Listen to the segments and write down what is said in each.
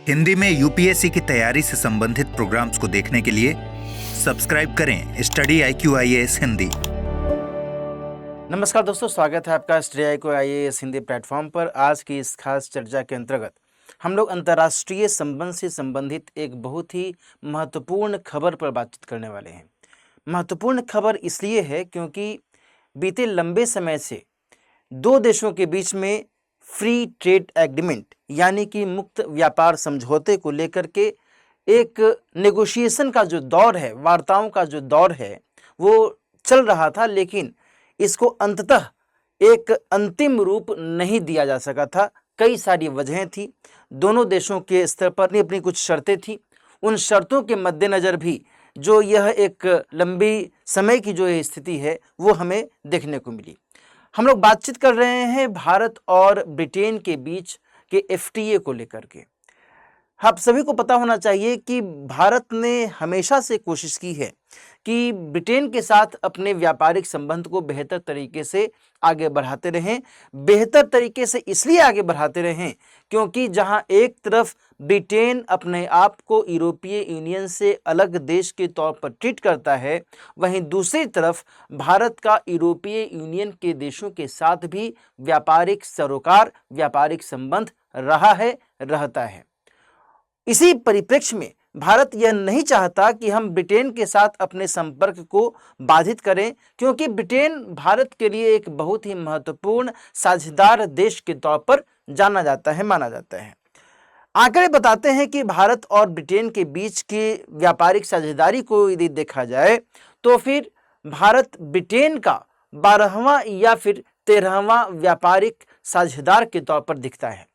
हिंदी में यूपीएससी की तैयारी से संबंधित प्रोग्राम्स को देखने के लिए सब्सक्राइब करें स्टडी IQ IAS हिंदी। नमस्कार दोस्तों, स्वागत है आपका study IQ IAS Hindi platform पर। आज की इस खास चर्चा के अंतर्गत हम लोग अंतर्राष्ट्रीय संबंध से संबंधित एक बहुत ही महत्वपूर्ण खबर पर बातचीत करने वाले हैं। महत्वपूर्ण खबर इसलिए है क्योंकि बीते लंबे समय से दो देशों के बीच में फ्री ट्रेड एग्रीमेंट यानी कि मुक्त व्यापार समझौते को लेकर के एक नेगोशिएशन का जो दौर है, वार्ताओं का जो दौर है, वो चल रहा था, लेकिन इसको अंततः एक अंतिम रूप नहीं दिया जा सका था। कई सारी वजहें थी, दोनों देशों के स्तर पर अपनी अपनी कुछ शर्तें थी। उन शर्तों के मद्देनज़र भी जो यह एक लंबी समय की जो स्थिति है वो हमें देखने को मिली। हम लोग बातचीत कर रहे हैं भारत और ब्रिटेन के बीच के FTA को लेकर के। आप सभी को पता होना चाहिए कि भारत ने हमेशा से कोशिश की है कि ब्रिटेन के साथ अपने व्यापारिक संबंध को बेहतर तरीके से आगे बढ़ाते रहें। बेहतर तरीके से इसलिए आगे बढ़ाते रहें क्योंकि जहां एक तरफ ब्रिटेन अपने आप को यूरोपीय यूनियन से अलग देश के तौर पर ट्रीट करता है, वहीं दूसरी तरफ भारत का यूरोपीय यूनियन के देशों के साथ भी व्यापारिक सरोकार, व्यापारिक संबंध रहा है, रहता है। इसी परिप्रेक्ष्य में भारत यह नहीं चाहता कि हम ब्रिटेन के साथ अपने संपर्क को बाधित करें, क्योंकि ब्रिटेन भारत के लिए एक बहुत ही महत्वपूर्ण साझेदार देश के तौर पर जाना जाता है, माना जाता है। आंकड़े बताते हैं कि भारत और ब्रिटेन के बीच की व्यापारिक साझेदारी को यदि देखा जाए तो फिर भारत ब्रिटेन का 12वां या फिर 13वां व्यापारिक साझेदार के तौर पर दिखता है।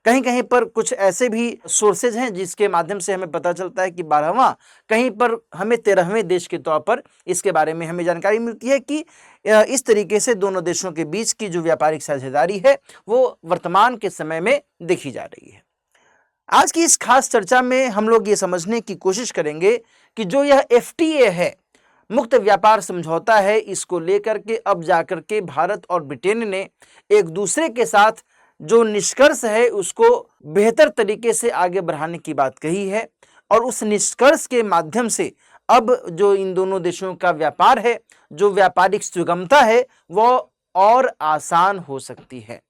कहीं कहीं पर कुछ ऐसे भी सोर्सेज हैं जिसके माध्यम से हमें पता चलता है कि 12वां, कहीं पर हमें 13वें देश के तौर पर इसके बारे में हमें जानकारी मिलती है कि इस तरीके से दोनों देशों के बीच की जो व्यापारिक साझेदारी है वो वर्तमान के समय में देखी जा रही है। आज की इस खास चर्चा में हम लोग ये समझने की कोशिश करेंगे कि जो यह FTA है, मुक्त व्यापार समझौता है, इसको लेकर के अब जाकर के भारत और ब्रिटेन ने एक दूसरे के साथ जो निष्कर्ष है उसको बेहतर तरीके से आगे बढ़ाने की बात कही है, और उस निष्कर्ष के माध्यम से अब जो इन दोनों देशों का व्यापार है, जो व्यापारिक सुगमता है, वो और आसान हो सकती है।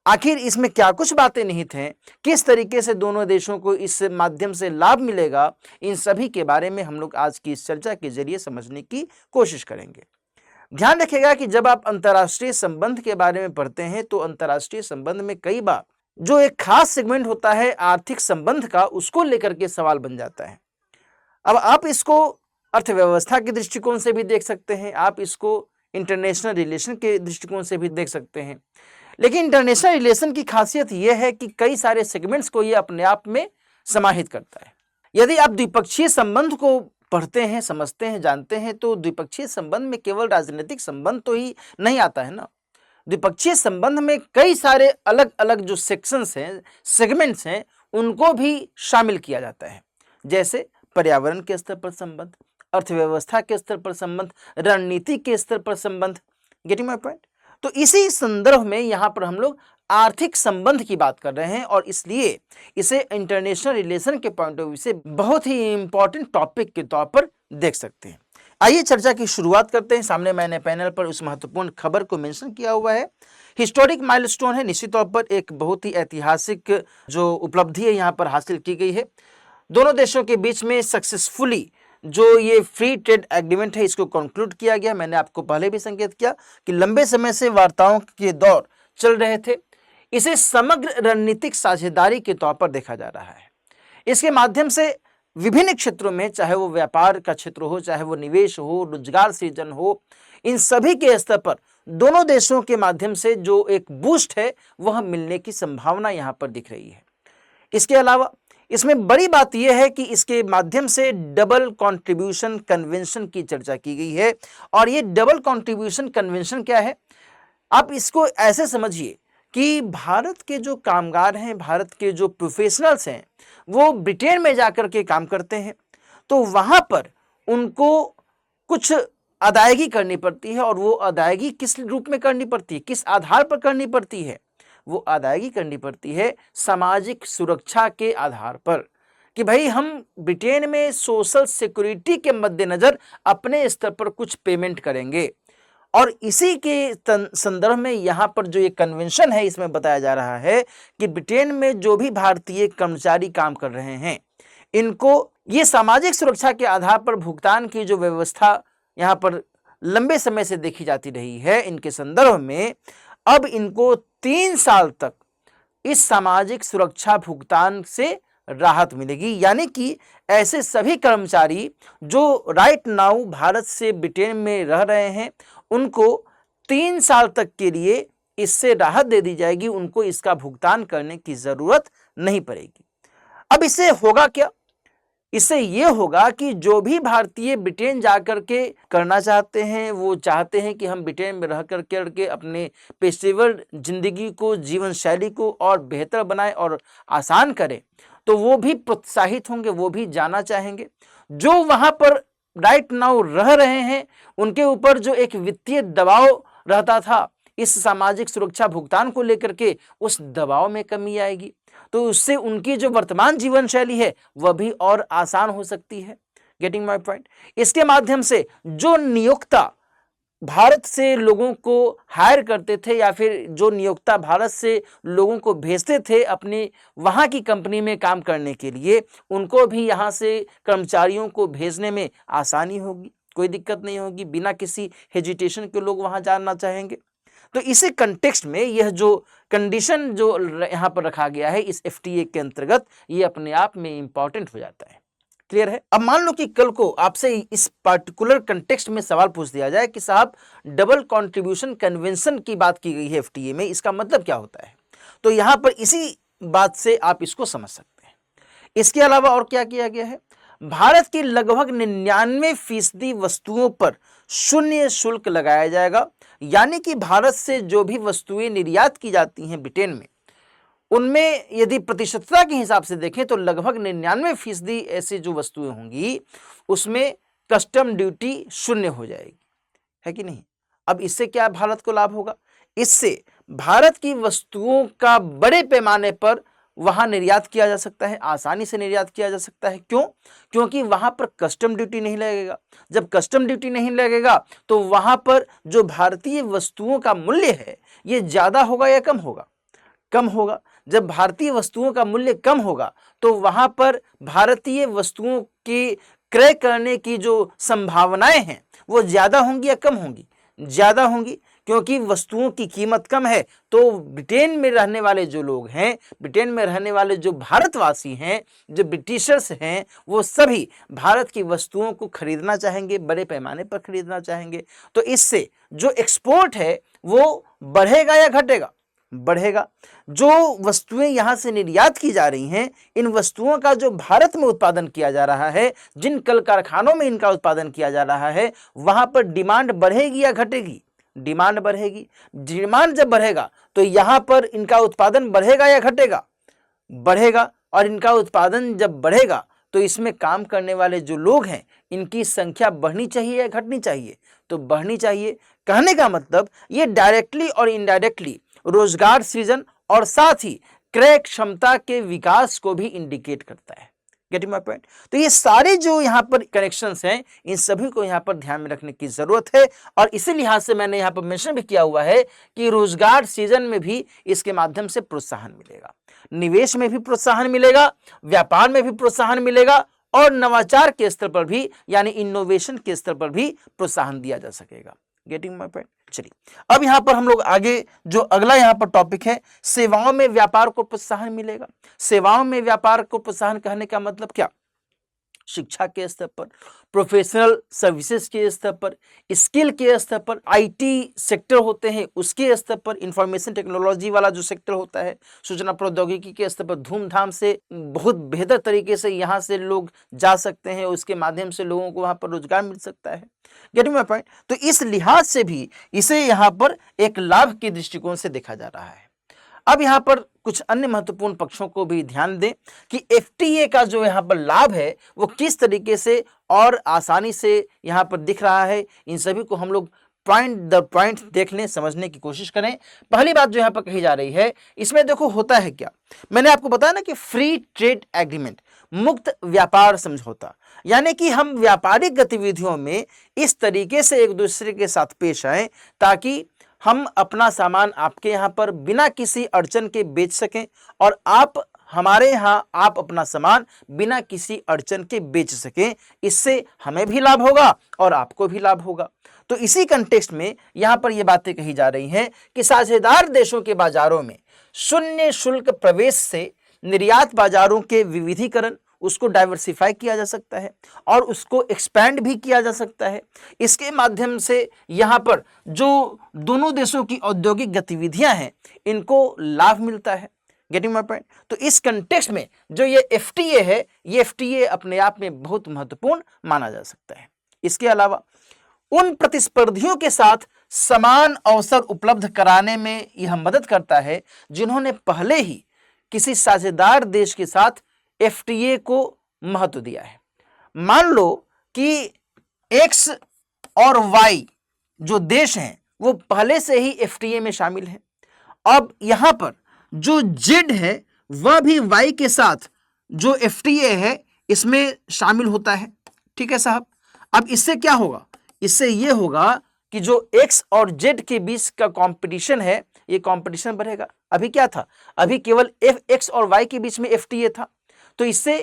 आखिर इसमें क्या कुछ बातें निहित हैं, किस तरीके से दोनों देशों को इस माध्यम से लाभ मिलेगा, इन सभी के बारे में हम लोग आज की इस चर्चा के जरिए समझने की कोशिश करेंगे। ध्यान रखिएगा कि जब आप अंतर्राष्ट्रीय संबंध के बारे में पढ़ते हैं तो अंतर्राष्ट्रीय संबंध में कई बार जो एक खास सेगमेंट होता है आर्थिक संबंध का, उसको लेकर के सवाल बन जाता है। अब आप इसको अर्थव्यवस्था के दृष्टिकोण से भी देख सकते हैं, आप इसको इंटरनेशनल रिलेशन के दृष्टिकोण से भी देख सकते हैं, लेकिन इंटरनेशनल रिलेशन की खासियत यह है कि कई सारे सेगमेंट्स को यह अपने आप में समाहित करता है। यदि आप द्विपक्षीय संबंध को पढ़ते हैं, समझते हैं, जानते हैं, तो द्विपक्षीय संबंध में केवल राजनीतिक संबंध तो ही नहीं आता है ना। द्विपक्षीय संबंध में कई सारे अलग अलग जो सेक्शंस हैं, सेगमेंट्स हैं, उनको भी शामिल किया जाता है। जैसे पर्यावरण के स्तर पर संबंध, अर्थव्यवस्था के स्तर पर संबंध, रणनीति के स्तर पर संबंध। Getting my point? तो इसी संदर्भ में यहाँ पर हम लोग आर्थिक संबंध की बात कर रहे हैं, और इसलिए इसे इंटरनेशनल रिलेशन के पॉइंट ऑफ व्यू से बहुत ही इंपॉर्टेंट टॉपिक के तौर पर देख सकते हैं। आइए चर्चा की शुरुआत करते हैं। सामने मैंने पैनल पर उस महत्वपूर्ण खबर को मेंशन किया हुआ है। हिस्टोरिक माइलस्टोन है, निश्चित तौर पर एक बहुत ही ऐतिहासिक जो उपलब्धि है यहाँ पर हासिल की गई है। दोनों देशों के बीच में सक्सेसफुली जो ये फ्री ट्रेड एग्रीमेंट है इसको कंक्लूड किया गया। मैंने आपको पहले भी संकेत किया कि लंबे समय से वार्ताओं के दौर चल रहे थे। इसे समग्र रणनीतिक साझेदारी के तौर पर देखा जा रहा है। इसके माध्यम से विभिन्न क्षेत्रों में, चाहे वो व्यापार का क्षेत्र हो, चाहे वो निवेश हो, रोजगार सृजन हो, इन सभी के स्तर पर दोनों देशों के माध्यम से जो एक बूस्ट है वह मिलने की संभावना यहाँ पर दिख रही है। इसके अलावा इसमें बड़ी बात यह है कि इसके माध्यम से डबल कंट्रीब्यूशन कन्वेंशन की चर्चा की गई है। और ये डबल कंट्रीब्यूशन कन्वेंशन क्या है, आप इसको ऐसे समझिए कि भारत के जो कामगार हैं, भारत के जो प्रोफेशनल्स हैं, वो ब्रिटेन में जाकर के काम करते हैं, तो वहाँ पर उनको कुछ अदायगी करनी पड़ती है, और वो अदायगी किस रूप में करनी पड़ती है, किस आधार पर करनी पड़ती है, वो अदायगी करनी पड़ती है सामाजिक सुरक्षा के आधार पर कि भाई हम ब्रिटेन में सोशल सिक्योरिटी के मद्देनज़र अपने स्तर पर कुछ पेमेंट करेंगे। और इसी के संदर्भ में यहाँ पर जो ये कन्वेंशन है इसमें बताया जा रहा है कि ब्रिटेन में जो भी भारतीय कर्मचारी काम कर रहे हैं इनको ये सामाजिक सुरक्षा के आधार पर भुगतान की जो व्यवस्था यहाँ पर लंबे समय से देखी जाती रही है, इनके संदर्भ में अब इनको 3 साल तक इस सामाजिक सुरक्षा भुगतान से राहत मिलेगी। यानी कि ऐसे सभी कर्मचारी जो राइट नाउ भारत से ब्रिटेन में रह रहे हैं उनको 3 साल तक के लिए इससे राहत दे दी जाएगी, उनको इसका भुगतान करने की जरूरत नहीं पड़ेगी। अब इससे होगा क्या? इससे ये होगा कि जो भी भारतीय ब्रिटेन जाकर के करना चाहते हैं, वो चाहते हैं कि हम ब्रिटेन में रह करके अपने पेशेवर जिंदगी को, जीवन शैली को और बेहतर बनाएं और आसान करें, तो वो भी प्रोत्साहित होंगे, वो भी जाना चाहेंगे। जो वहां पर राइट नाउ रह रहे हैं उनके ऊपर जो एक वित्तीय दबाव रहता था इस सामाजिक सुरक्षा भुगतान को लेकर के, उस दबाव में कमी आएगी, तो उससे उनकी जो वर्तमान जीवन शैली है वह भी और आसान हो सकती है। Getting my point? इसके माध्यम से जो नियोक्ता भारत से लोगों को हायर करते थे या फिर जो नियोक्ता भारत से लोगों को भेजते थे अपनी वहाँ की कंपनी में काम करने के लिए, उनको भी यहाँ से कर्मचारियों को भेजने में आसानी होगी, कोई दिक्कत नहीं होगी, बिना किसी हेजिटेशन के लोग वहाँ जाना चाहेंगे। तो इसी कंटेक्स्ट में यह जो कंडीशन जो यहाँ पर रखा गया है इस एफटीए के अंतर्गत, ये अपने आप में इंपॉर्टेंट हो जाता है। क्लियर है? अब मान लो कि कल को आपसे इस पार्टिकुलर कंटेक्स्ट में सवाल पूछ दिया जाए कि साहब डबल कंट्रीब्यूशन कन्वेंशन की बात की गई है एफटीए में, इसका मतलब क्या होता है? तो यहां पर इसी बात से आप इसको समझ सकते हैं। इसके अलावा और क्या किया गया है? भारत की लगभग 99% वस्तुओं पर शून्य शुल्क लगाया जाएगा। यानी कि भारत से जो भी वस्तुएं निर्यात की जाती हैं ब्रिटेन में, उनमें यदि प्रतिशतता के हिसाब से देखें तो लगभग 99% ऐसी जो वस्तुएं होंगी उसमें कस्टम ड्यूटी शून्य हो जाएगी, है कि नहीं? अब इससे क्या भारत को लाभ होगा? इससे भारत की वस्तुओं का बड़े पैमाने पर वहां निर्यात किया जा सकता है, आसानी से निर्यात किया जा सकता है। क्यों? क्योंकि वहां पर कस्टम ड्यूटी नहीं लगेगा। जब कस्टम ड्यूटी नहीं लगेगा तो वहां पर जो भारतीय वस्तुओं का मूल्य है ये ज्यादा होगा या कम होगा? कम होगा। जब भारतीय वस्तुओं का मूल्य कम होगा तो वहां पर भारतीय वस्तुओं के क्रय करने की जो संभावनाएं हैं वो ज्यादा होंगी या कम होंगी? ज्यादा होंगी, क्योंकि वस्तुओं की कीमत कम है। तो ब्रिटेन में रहने वाले जो लोग हैं, ब्रिटेन में रहने वाले जो भारतवासी हैं, जो ब्रिटिशर्स हैं, वो सभी भारत की वस्तुओं को खरीदना चाहेंगे, बड़े पैमाने पर खरीदना चाहेंगे। तो इससे जो एक्सपोर्ट है वो बढ़ेगा या घटेगा? बढ़ेगा। जो वस्तुएं यहां से निर्यात की जा रही हैं, इन वस्तुओं का जो भारत में उत्पादन किया जा रहा है, जिन कल कारखानों में इनका उत्पादन किया जा रहा है, वहां पर डिमांड बढ़ेगी या घटेगी? डिमांड बढ़ेगी। डिमांड जब बढ़ेगा तो यहां पर इनका उत्पादन बढ़ेगा या घटेगा? बढ़ेगा। और इनका उत्पादन जब बढ़ेगा तो इसमें काम करने वाले जो लोग हैं इनकी संख्या बढ़नी चाहिए या घटनी चाहिए? तो बढ़नी चाहिए। कहने का मतलब ये डायरेक्टली और इनडायरेक्टली रोजगार सृजन और साथ ही क्रय क्षमता के विकास को भी इंडिकेट करता है। Getting my point? तो ये सारे जो यहाँ पर कनेक्शंस हैं, इन सभी को यहाँ पर ध्यान में रखने की जरूरत है। और इसी लिहाज से मैंने यहाँ पर मेंशन भी किया हुआ है कि रोजगार सृजन में भी इसके माध्यम से प्रोत्साहन मिलेगा, निवेश में भी प्रोत्साहन मिलेगा, व्यापार में भी प्रोत्साहन मिलेगा और नवाचार के स्तर पर भी यानी इनोवेशन के स्तर पर भी प्रोत्साहन दिया जा सकेगा। Getting my point? चलिए अब यहां पर हम लोग आगे जो अगला यहां पर टॉपिक है, सेवाओं में व्यापार को प्रोत्साहन मिलेगा। सेवाओं में व्यापार को प्रोत्साहन कहने का मतलब क्या? शिक्षा के स्तर पर, प्रोफेशनल सर्विसेज के स्तर पर, स्किल के स्तर पर, आईटी सेक्टर होते हैं उसके स्तर पर, इंफॉर्मेशन टेक्नोलॉजी वाला जो सेक्टर होता है, सूचना प्रौद्योगिकी के स्तर पर धूमधाम से बहुत बेहतर तरीके से यहाँ से लोग जा सकते हैं, उसके माध्यम से लोगों को वहाँ पर रोजगार मिल सकता है। Getting my point? तो इस लिहाज से भी इसे यहाँ पर एक लाभ के दृष्टिकोण से देखा जा रहा है। अब यहाँ पर कुछ अन्य महत्वपूर्ण पक्षों को भी ध्यान दें कि एफटीए का जो यहाँ पर लाभ है वो किस तरीके से और आसानी से यहाँ पर दिख रहा है। इन सभी को हम लोग पॉइंट दर पॉइंट देखने समझने की कोशिश करें। पहली बात जो यहाँ पर कही जा रही है, इसमें देखो होता है क्या, मैंने आपको बताया ना कि फ्री ट्रेड एग्रीमेंट, मुक्त व्यापार समझौता, यानी कि हम व्यापारिक गतिविधियों में इस तरीके से एक दूसरे के साथ पेश आए ताकि हम अपना सामान आपके यहाँ पर बिना किसी अड़चन के बेच सकें और आप हमारे यहाँ आप अपना सामान बिना किसी अड़चन के बेच सकें। इससे हमें भी लाभ होगा और आपको भी लाभ होगा। तो इसी कंटेक्स्ट में यहाँ पर ये बातें कही जा रही हैं कि साझेदार देशों के बाजारों में शून्य शुल्क प्रवेश से निर्यात बाजारों के विविधीकरण, उसको डाइवर्सिफाई किया जा सकता है और उसको एक्सपैंड भी किया जा सकता है। इसके माध्यम से यहाँ पर जो दोनों देशों की औद्योगिक गतिविधियां हैं इनको लाभ मिलता है। Getting my point? तो इस कंटेक्स्ट में जो ये एफटीए है, ये एफटीए अपने आप में बहुत महत्वपूर्ण माना जा सकता है। इसके अलावा उन प्रतिस्पर्धियों के साथ समान अवसर उपलब्ध कराने में यह मदद करता है जिन्होंने पहले ही किसी साझेदार देश के साथ एफटीए को महत्व दिया है। मान लो कि एक्स और वाई जो देश हैं वो पहले से ही एफटीए में शामिल हैं। अब यहां पर जो जेड है वह भी वाई के साथ जो एफटीए है इसमें शामिल होता है। ठीक है साहब, अब इससे क्या होगा? इससे यह होगा कि जो एक्स और जेड के बीच का कंपटीशन है ये कंपटीशन बढ़ेगा। अभी क्या था? अभी केवल एक्स और वाई के बीच में एफटीए था। तो इससे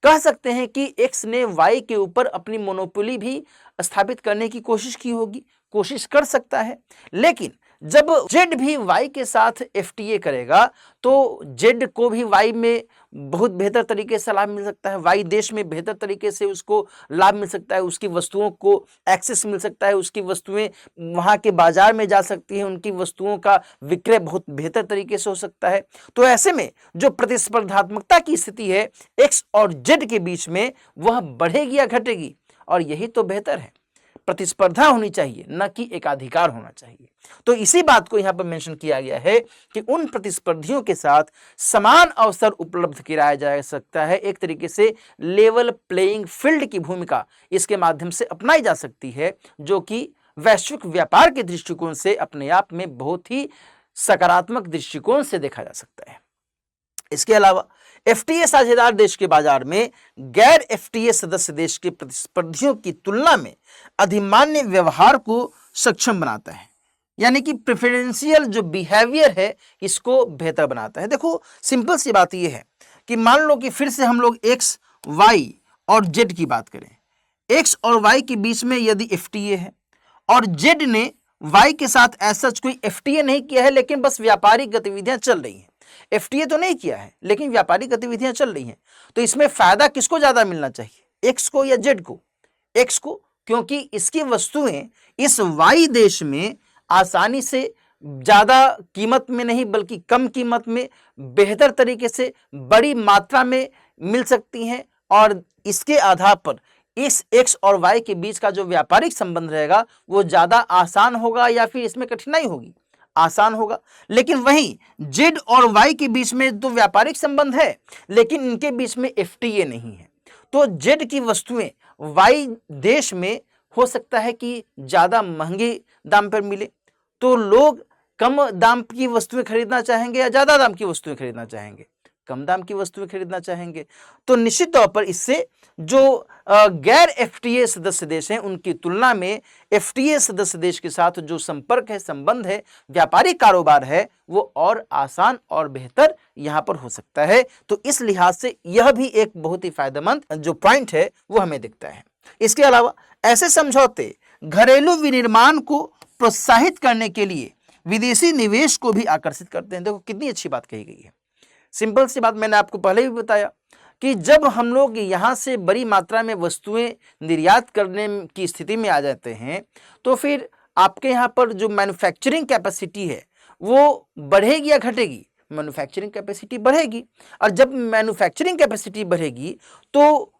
कह सकते हैं कि एक्स ने वाई के ऊपर अपनी मोनोपोली भी स्थापित करने की कोशिश की होगी, कोशिश कर सकता है। लेकिन जब जेड भी वाई के साथ एफटीए करेगा तो जेड को भी वाई में बहुत बेहतर तरीके से लाभ मिल सकता है, वाई देश में बेहतर तरीके से उसको लाभ मिल सकता है, उसकी वस्तुओं को एक्सेस मिल सकता है, उसकी वस्तुएं वहां के बाजार में जा सकती हैं, उनकी वस्तुओं का विक्रय बहुत बेहतर तरीके से हो सकता है। तो ऐसे में जो प्रतिस्पर्धात्मकता की स्थिति है एक्स और जेड के बीच में वह बढ़ेगी या घटेगी? और यही तो बेहतर है, प्रतिस्पर्धा होनी चाहिए न कि एकाधिकार होना चाहिए। तो इसी बात को यहां पर मेंशन किया गया है कि उन प्रतिस्पर्धियों के साथ समान अवसर उपलब्ध कराया जा सकता है। एक तरीके से लेवल प्लेइंग फील्ड की भूमिका इसके माध्यम से अपनाई जा सकती है, जो कि वैश्विक व्यापार के दृष्टिकोण से अपने आप में बहुत ही सकारात्मक दृष्टिकोण से देखा जा सकता है। इसके अलावा एफटीए साझेदार देश के बाजार में गैर एफटीए सदस्य देश के प्रतिस्पर्धियों की तुलना में अधिमान्य व्यवहार को सक्षम बनाता है, यानी कि प्रेफरेंशियल जो बिहेवियर है इसको बेहतर बनाता है। देखो सिंपल सी बात यह है कि मान लो कि फिर से हम लोग एक्स, वाई और जेड की बात करें। एक्स और वाई के बीच में यदि एफटीए है और जेड ने वाई के साथ ऐसा कोई एफटीए नहीं किया है, लेकिन बस व्यापारिक गतिविधियां चल रही हैं, एफटीए तो नहीं किया है लेकिन व्यापारिक गतिविधियां चल रही हैं, तो इसमें फायदा किसको ज्यादा मिलना चाहिए, एक्स को या जेड को? एक्स को, क्योंकि इसकी वस्तुएं इस वाई देश में आसानी से ज्यादा कीमत में नहीं बल्कि कम कीमत में बेहतर तरीके से बड़ी मात्रा में मिल सकती हैं और इसके आधार पर इस एक्स और वाई के बीच का जो व्यापारिक संबंध रहेगा वो ज्यादा आसान होगा या फिर इसमें कठिनाई होगी? आसान होगा। लेकिन वहीं जेड और वाई के बीच में तो व्यापारिक संबंध है लेकिन इनके बीच में एफटीए नहीं है, तो जेड की वस्तुएं वाई देश में हो सकता है कि ज्यादा महंगे दाम पर मिले, तो लोग कम दाम की वस्तुएं खरीदना चाहेंगे या ज्यादा दाम की वस्तुएं खरीदना चाहेंगे? कम दाम की वस्तुएं खरीदना चाहेंगे। तो निश्चित तौर पर इससे जो गैर एफटीए सदस्य देश हैं उनकी तुलना में एफटीए सदस्य देश के साथ जो संपर्क है, संबंध है, व्यापारिक कारोबार है वो और आसान और बेहतर यहां पर हो सकता है। तो इस लिहाज से यह भी एक बहुत ही फायदेमंद जो पॉइंट है वो हमें दिखता है। इसके अलावा ऐसे समझौते घरेलू विनिर्माण को प्रोत्साहित करने के लिए विदेशी निवेश को भी आकर्षित करते हैं। देखो कितनी अच्छी बात कही गई है। सिंपल सी बात मैंने आपको पहले भी बताया कि जब हम लोग यहाँ से बड़ी मात्रा में वस्तुएं निर्यात करने की स्थिति में आ जाते हैं तो फिर आपके यहाँ पर जो मैन्युफैक्चरिंग कैपेसिटी है वो बढ़ेगी या घटेगी? मैन्युफैक्चरिंग कैपेसिटी बढ़ेगी, और जब मैन्युफैक्चरिंग कैपेसिटी बढ़ेगी तो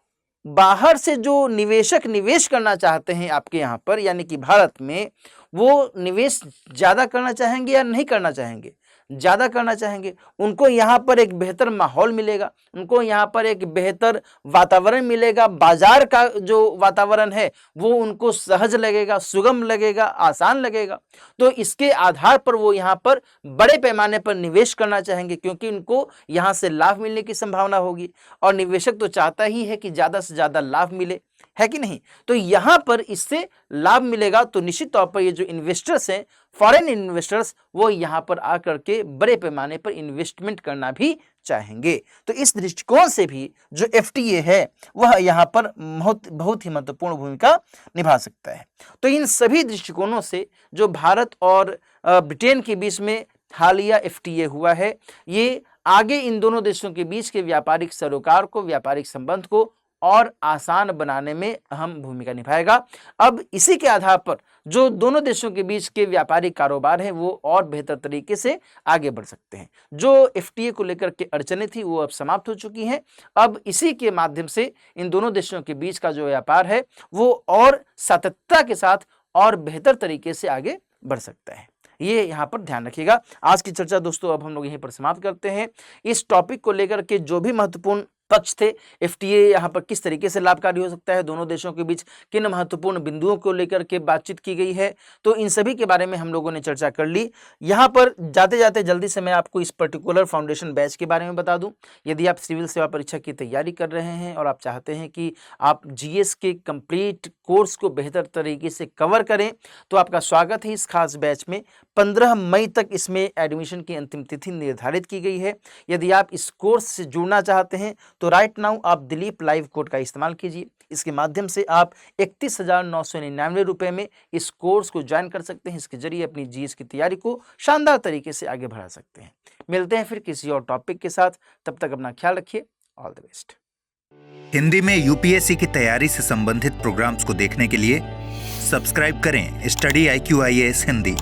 बाहर से जो निवेशक निवेश करना चाहते हैं आपके यहाँ पर यानी कि भारत में, वो निवेश ज़्यादा करना चाहेंगे या नहीं करना चाहेंगे? ज़्यादा करना चाहेंगे, उनको यहाँ पर एक बेहतर माहौल मिलेगा, उनको यहाँ पर एक बेहतर वातावरण मिलेगा, बाजार का जो वातावरण है वो उनको सहज लगेगा, सुगम लगेगा, आसान लगेगा। तो इसके आधार पर वो यहाँ पर बड़े पैमाने पर निवेश करना चाहेंगे, क्योंकि उनको यहाँ से लाभ मिलने की संभावना होगी और निवेशक तो चाहता ही है कि ज़्यादा से ज़्यादा लाभ मिले, है कि नहीं। तो यहाँ पर इससे लाभ मिलेगा तो निश्चित तौर पर ये जो इन्वेस्टर्स हैं, फॉरेन इन्वेस्टर्स, वो यहाँ पर आकर के बड़े पैमाने पर इन्वेस्टमेंट करना भी चाहेंगे। तो इस दृष्टिकोण से भी जो FTA है वह यहाँ पर बहुत ही महत्वपूर्ण भूमिका निभा सकता है। तो इन सभी दृष्टिकोणों से जो भारत और ब्रिटेन के बीच में हालिया FTA हुआ है, ये आगे इन दोनों देशों के बीच के व्यापारिक सरोकार को, व्यापारिक संबंध को और आसान बनाने में अहम भूमिका निभाएगा। अब इसी के आधार पर जो दोनों देशों के बीच के व्यापारिक कारोबार हैं वो और बेहतर तरीके से आगे बढ़ सकते हैं। जो FTA को लेकर के अड़चनें थी वो अब समाप्त हो चुकी हैं। अब इसी के माध्यम से इन दोनों देशों के बीच का जो व्यापार है वो और सातत्यता के साथ और बेहतर तरीके से आगे बढ़ सकता है। ये यहाँ पर ध्यान रखिएगा। आज की चर्चा दोस्तों अब हम लोग यहीं पर समाप्त करते हैं। इस टॉपिक को लेकर के जो भी महत्वपूर्ण पक्ष थे, FTA यहाँ पर किस तरीके से लाभकारी हो सकता है, दोनों देशों के बीच किन महत्वपूर्ण बिंदुओं को लेकर के बातचीत की गई है, तो इन सभी के बारे में हम लोगों ने चर्चा कर ली। यहाँ पर जाते जाते जल्दी से मैं आपको इस पर्टिकुलर फाउंडेशन बैच के बारे में बता दूं। यदि आप सिविल सेवा परीक्षा की तैयारी कर रहे हैं और आप चाहते हैं कि आप GS के कंप्लीट कोर्स को बेहतर तरीके से कवर करें, तो आपका स्वागत है इस खास बैच में। 15 मई तक इसमें एडमिशन की अंतिम तिथि निर्धारित की गई है। यदि आप इस कोर्स से जुड़ना चाहते हैं तो राइट नाउ आप दिलीप लाइव कोड का इस्तेमाल कीजिए। इसके माध्यम से आप 31,999 रुपये में इस कोर्स को ज्वाइन कर सकते हैं। इसके जरिए अपनी GS की तैयारी को शानदार तरीके से आगे बढ़ा सकते हैं। मिलते हैं फिर किसी और टॉपिक के साथ, तब तक अपना ख्याल रखिए। All the best. हिंदी में UPSC की तैयारी से संबंधित प्रोग्राम्स को देखने के लिए सब्सक्राइब करें स्टडी IQ IAS हिंदी।